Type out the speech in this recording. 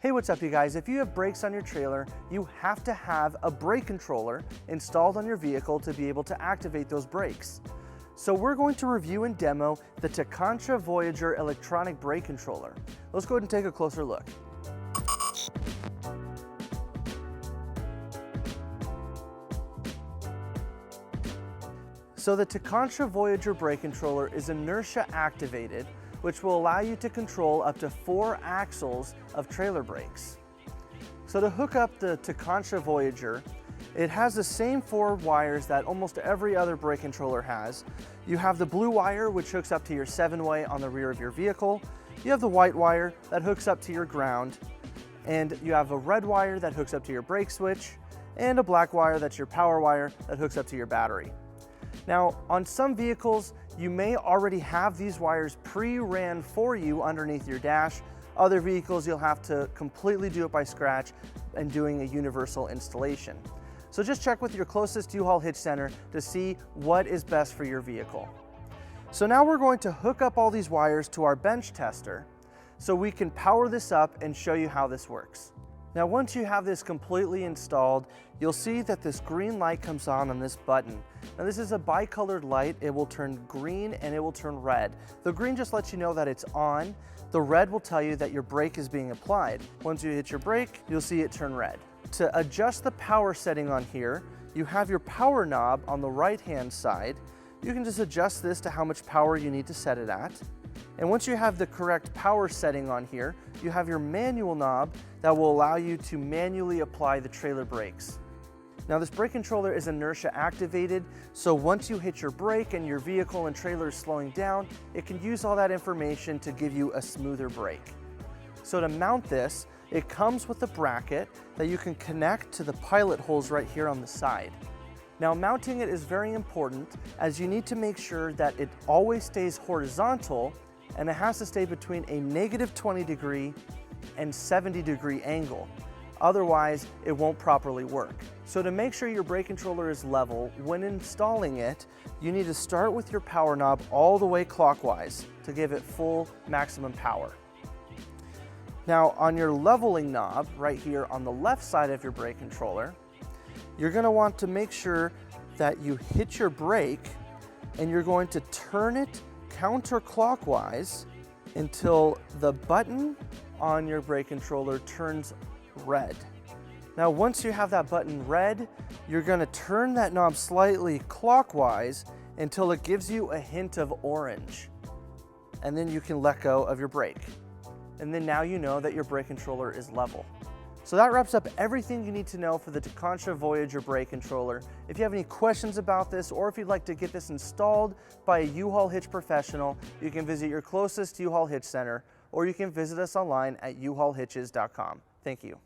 Hey, what's up you guys? If you have brakes on your trailer, you have to have a brake controller installed on your vehicle to be able to activate those brakes. So we're going to review and demo the N.H.T.S.A Voyager electronic brake controller. Let's go ahead and take a closer look. So the N.H.T.S.A Voyager brake controller is Inertia activated, which will allow you to control up to 4 axles of trailer brakes. So to hook up the N.H.T.S.A Voyager, it has the same 4 wires that almost every other brake controller has. You have the blue wire, which hooks up to your 7-way on the rear of your vehicle. You have the white wire that hooks up to your ground. And you have a red wire that hooks up to your brake switch, and a black wire that's your power wire that hooks up to your battery. Now, on some vehicles, you may already have these wires pre-ran for you underneath your dash. Other vehicles, you'll have to completely do it by scratch and doing a universal installation. So just check with your closest U-Haul Hitch Center to see what is best for your vehicle. So now we're going to hook up all these wires to our bench tester so we can power this up and show you how this works. Now, once you have this completely installed, you'll see that this green light comes on this button. Now, this is a bicolored light. It will turn green and it will turn red. The green just lets you know that it's on. The red will tell you that your brake is being applied. Once you hit your brake, you'll see it turn red. To adjust the power setting on here, you have your power knob on the right-hand side. You can just adjust this to how much power you need to set it at. And once you have the correct power setting on here, you have your manual knob that will allow you to manually apply the trailer brakes. Now, this brake controller is Inertia activated, so once you hit your brake and your vehicle and trailer is slowing down, it can use all that information to give you a smoother brake. So to mount this, it comes with a bracket that you can connect to the pilot holes right here on the side. Now, mounting it is very important, as you need to make sure that it always stays horizontal, and it has to stay between a -20 degree and 70 degree angle. Otherwise, it won't properly work. So to make sure your brake controller is level, when installing it, you need to start with your power knob all the way clockwise to give it full maximum power. Now, on your leveling knob, right here on the left side of your brake controller, you're going to want to make sure that you hit your brake and you're going to turn it counterclockwise until the button on your brake controller turns red. Now, once you have that button red, you're going to turn that knob slightly clockwise until it gives you a hint of orange. And then you can let go of your brake. And then now you know that your brake controller is level. So that wraps up everything you need to know for the N.H.T.S.A Voyager brake controller. If you have any questions about this, or if you'd like to get this installed by a U-Haul Hitch professional, you can visit your closest U-Haul Hitch Center, or you can visit us online at uhaulhitches.com. Thank you.